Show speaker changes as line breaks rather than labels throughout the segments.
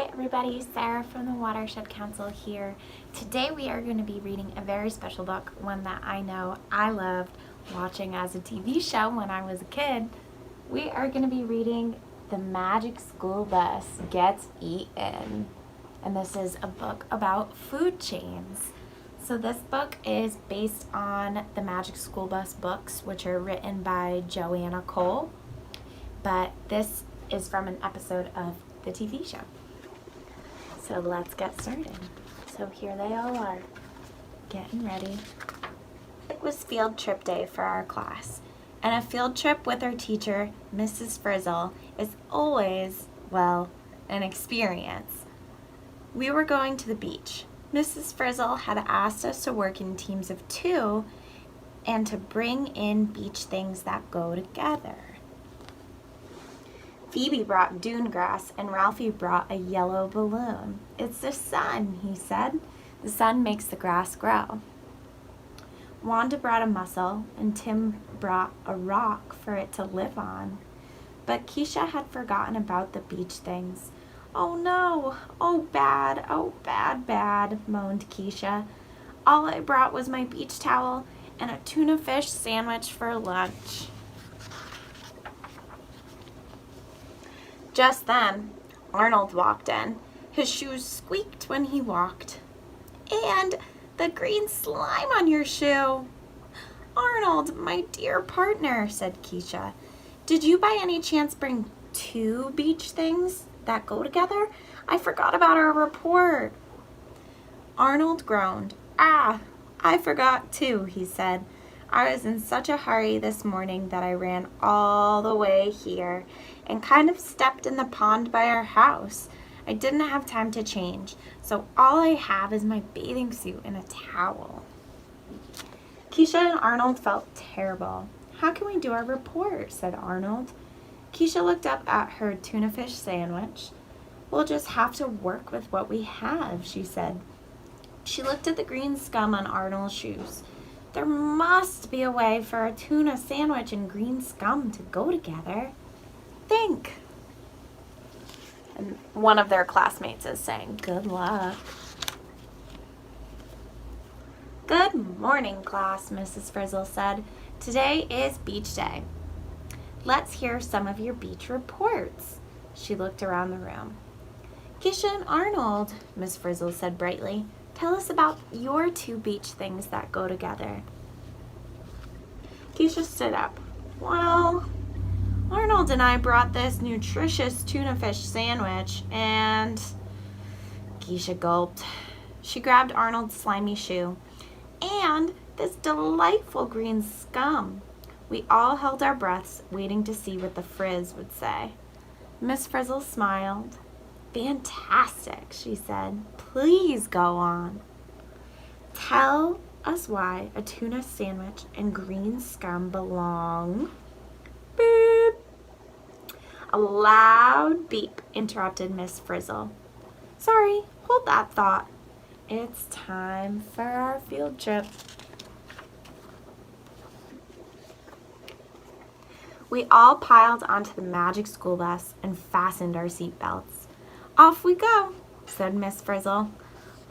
Hi everybody, Sarah from the Watershed Council here. Today we are going to be reading a very special book, one that I know I loved watching as a TV show when I was a kid. We are going to be reading The Magic School Bus Gets Eaten. And this is a book about food chains. So this book is based on the Magic School Bus books, which are written by Joanna Cole. But this is from an episode of the TV show. So let's get started. So here they all are, getting ready. It was field trip day for our class, and a field trip with our teacher, Mrs. Frizzle, is always, well, an experience. We were going to the beach. Mrs. Frizzle had asked us to work in teams of 2 and to bring in beach things that go together. Phoebe brought dune grass and Ralphie brought a yellow balloon. "It's the sun," he said. "The sun makes the grass grow." Wanda brought a mussel and Tim brought a rock for it to live on. But Keisha had forgotten about the beach things. "Oh no, oh bad, bad," moaned Keisha. "All I brought was my beach towel and a tuna fish sandwich for lunch." Just then, Arnold walked in. His shoes squeaked when he walked. "And the green slime on your shoe." "Arnold, my dear partner," said Keisha, "did you by any chance bring 2 beach things that go together? I forgot about our report." Arnold groaned. I forgot too," he said. "I was in such a hurry this morning that I ran all the way here and kind of stepped in the pond by our house. I didn't have time to change, so all I have is my bathing suit and a towel." Keisha and Arnold felt terrible. "How can we do our report?" said Arnold. Keisha looked up at her tuna fish sandwich. "We'll just have to work with what we have," she said. She looked at the green scum on Arnold's shoes. "There must be a way for a tuna sandwich and green scum to go together. Think." And one of their classmates is saying, "Good luck." "Good morning, class," Mrs. Frizzle said. "Today is beach day. Let's hear some of your beach reports." She looked around the room. "Keisha and Arnold," Miss Frizzle said brightly, "tell us about your 2 beach things that go together." Keisha stood up. "Well, Arnold and I brought this nutritious tuna fish sandwich and..." Keisha gulped. She grabbed Arnold's slimy shoe. "And this delightful green scum." We all held our breaths, waiting to see what the Frizz would say. Miss Frizzle smiled. "Fantastic," she said. "Please go on. Tell us why a tuna sandwich and green scum belong." Beep. A loud beep interrupted Miss Frizzle. "Sorry, hold that thought. It's time for our field trip." We all piled onto the Magic School Bus and fastened our seatbelts. "Off we go," said Miss Frizzle.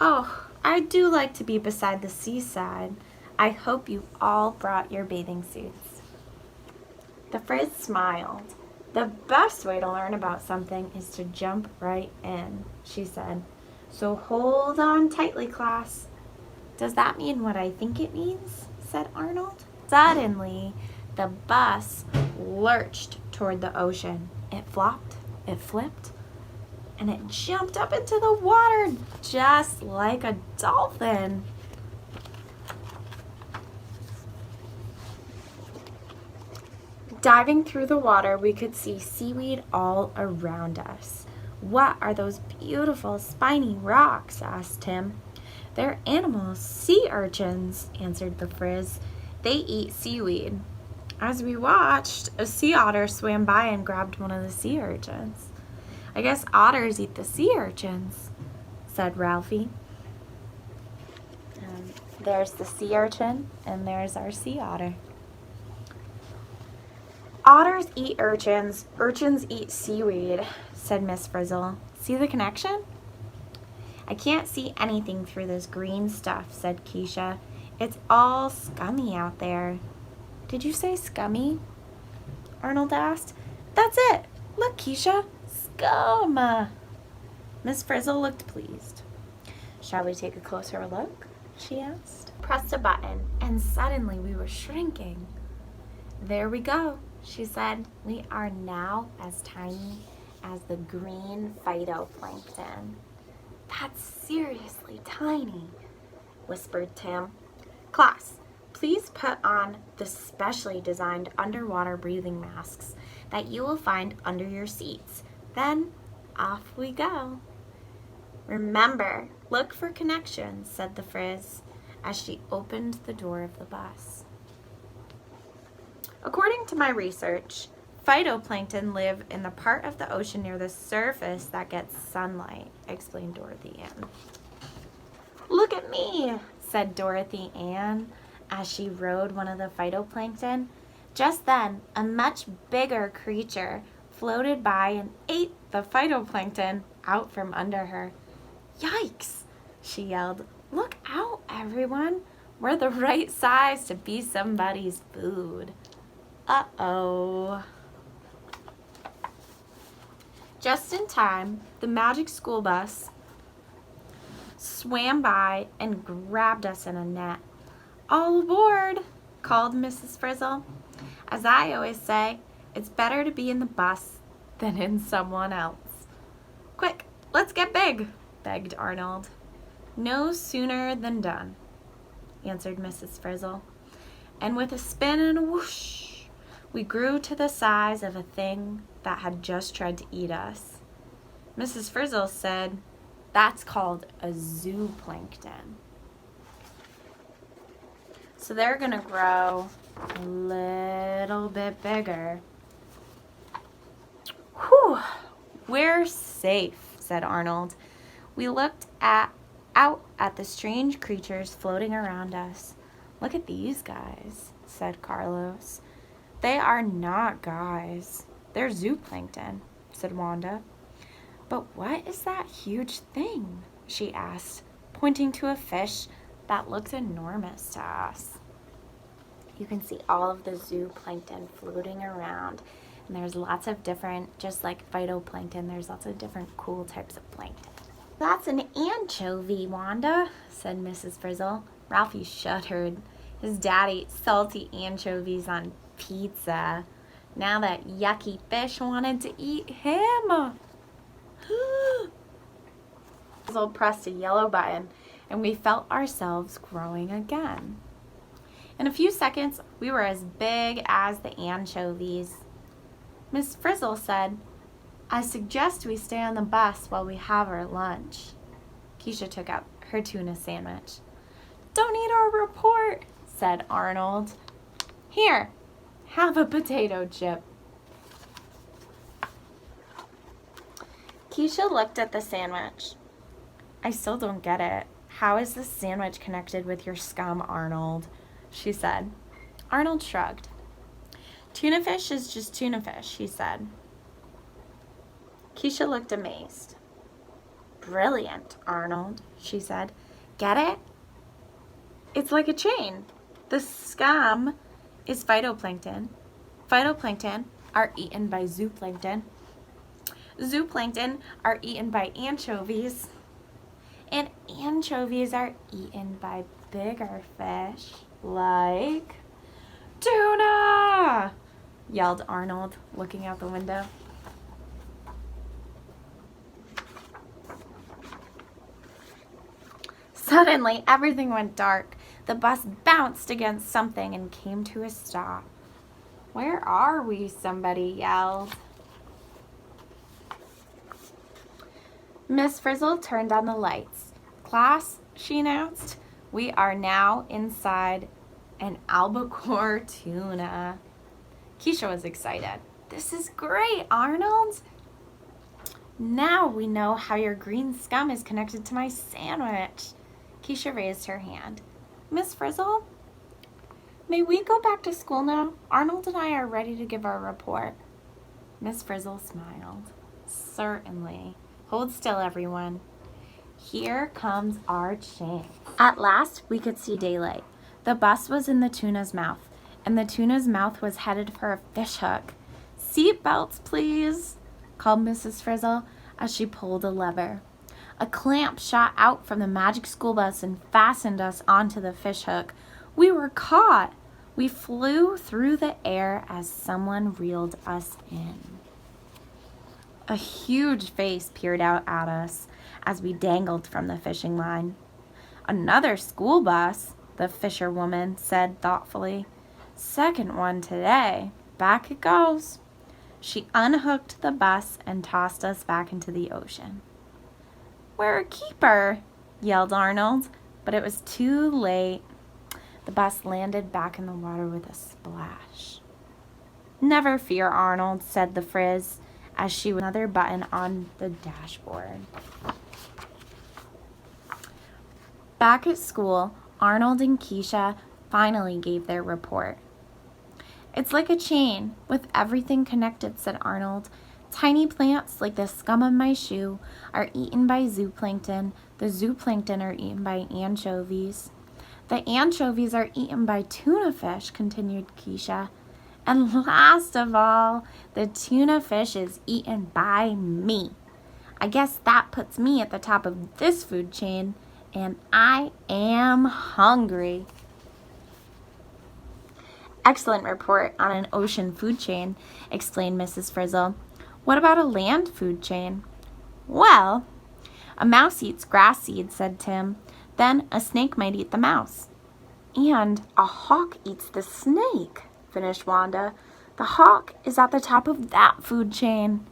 "Oh, I do like to be beside the seaside. I hope you all brought your bathing suits." The Frizz smiled. "The best way to learn about something is to jump right in," she said. "So hold on tightly, class." "Does that mean what I think it means?" said Arnold. Suddenly, the bus lurched toward the ocean. It flopped, it flipped, and it jumped up into the water just like a dolphin. Diving through the water, we could see seaweed all around us. "What are those beautiful spiny rocks?" asked Tim. "They're animals, sea urchins," answered the Frizz. "They eat seaweed." As we watched, a sea otter swam by and grabbed one of the sea urchins. "I guess otters eat the sea urchins," said Ralphie. There's the sea urchin, and there's our sea otter. "Otters eat urchins, urchins eat seaweed," said Miss Frizzle. See the connection? I can't see anything through this green stuff, said Keisha. It's all scummy out there. Did you say scummy? Arnold asked. That's it. Look, Keisha. Scum. Miss Frizzle looked pleased. Shall we take a closer look? She asked. Pressed a button, and suddenly we were shrinking. There we go, she said. We are now as tiny as the green phytoplankton. That's seriously tiny, whispered Tim. Class, please put on the specially designed underwater breathing masks that you will find under your seats. Then off we go. Remember, look for connections, said the Frizz as she opened the door of the bus. According to my research, phytoplankton live in the part of the ocean near the surface that gets sunlight, explained Dorothy Ann. Look at me, said Dorothy Ann as she rode one of the phytoplankton. Just then, a much bigger creature floated by and ate the phytoplankton out from under her. Yikes, she yelled. Look out, everyone. We're the right size to be somebody's food. Uh-oh. Just in time, the magic school bus swam by and grabbed us in a net. All aboard, called Mrs. Frizzle. As I always say, it's better to be in the bus than in someone else. Quick, let's get big, begged Arnold. No sooner than done, answered Mrs. Frizzle. And with a spin and a whoosh, we grew to the size of a thing that had just tried to eat us. Mrs. Frizzle said, that's called a zooplankton. So they're going to grow a little bit bigger. Whew, we're safe, said Arnold. We looked out at the strange creatures floating around us. Look at these guys, said Carlos. They are not guys. They're zooplankton, said Wanda. But what is that huge thing? She asked, pointing to a fish that looked enormous to us. You can see all of the zooplankton floating around. And there's lots of different, just like phytoplankton, there's lots of different cool types of plankton. That's an anchovy, Wanda, said Mrs. Frizzle. Ralphie shuddered. His dad ate salty anchovies on pizza. Now that yucky fish wanted to eat him. Frizzle pressed a yellow button, and we felt ourselves growing again. In a few seconds, we were as big as the anchovies. Miss Frizzle said, I suggest we stay on the bus while we have our lunch. Keisha took out her tuna sandwich. Don't eat our report, said Arnold. Here, have a potato chip. Keisha looked at the sandwich. I still don't get it. How is this sandwich connected with your scum, Arnold? She said. Arnold shrugged. Tuna fish is just tuna fish, he said. Keisha looked amazed. Brilliant, Arnold, she said. Get it? It's like a chain. The scum is phytoplankton. Phytoplankton are eaten by zooplankton. Zooplankton are eaten by anchovies. And anchovies are eaten by bigger fish, like tuna, yelled Arnold, looking out the window. Suddenly, everything went dark. The bus bounced against something and came to a stop. Where are we? Somebody yelled. Miss Frizzle turned on the lights. Class, she announced, we are now inside an albacore tuna. Keisha was excited. This is great, Arnold. Now we know how your green scum is connected to my sandwich. Keisha raised her hand. Miss Frizzle, may we go back to school now? Arnold and I are ready to give our report. Miss Frizzle smiled. Certainly. Hold still, everyone. Here comes our chance. At last, we could see daylight. The bus was in the tuna's mouth, and the tuna's mouth was headed for a fish hook. "Seat belts, please," called Mrs. Frizzle as she pulled a lever. A clamp shot out from the magic school bus and fastened us onto the fish hook. We were caught. We flew through the air as someone reeled us in. A huge face peered out at us as we dangled from the fishing line. "Another school bus," the fisherwoman said thoughtfully. "Second one today. Back it goes." She unhooked the bus and tossed us back into the ocean. "We're a keeper," yelled Arnold, but it was too late. The bus landed back in the water with a splash. "Never fear, Arnold," said the Frizz as she was another button on the dashboard. Back at school, Arnold and Keisha finally gave their report. "It's like a chain with everything connected," said Arnold. "Tiny plants like the scum of my shoe are eaten by zooplankton. The zooplankton are eaten by anchovies. The anchovies are eaten by tuna fish," continued Keisha. "And last of all, the tuna fish is eaten by me. I guess that puts me at the top of this food chain, and I am hungry." "Excellent report on an ocean food chain," explained Mrs. Frizzle. "What about a land food chain?" "Well, a mouse eats grass seeds," said Tim. "Then a snake might eat the mouse." "And a hawk eats the snake," finished Wanda. "The hawk is at the top of that food chain."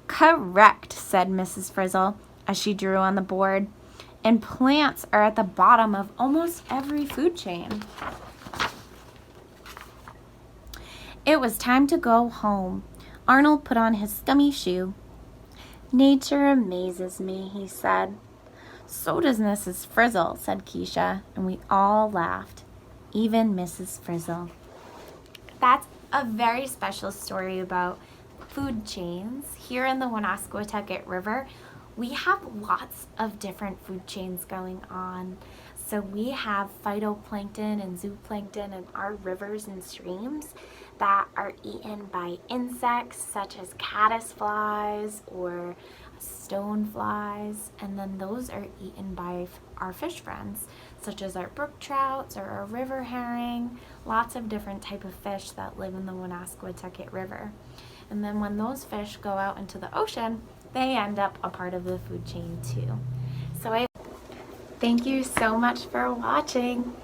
"Correct," said Mrs. Frizzle as she drew on the board. "And plants are at the bottom of almost every food chain." It was time to go home. Arnold put on his scummy shoe. "Nature amazes me," he said. "So does Mrs. Frizzle," said Keisha, and we all laughed, even Mrs. Frizzle. That's a very special story about food chains. Here in the Woonasquatucket River, we have lots of different food chains going on. So we have phytoplankton and zooplankton in our rivers and streams that are eaten by insects such as caddisflies or stoneflies, and then those are eaten by our fish friends such as our brook trouts or our river herring, lots of different type of fish that live in the Woonasquatucket River. And then when those fish go out into the ocean, they end up a part of the food chain too. So thank you so much for watching.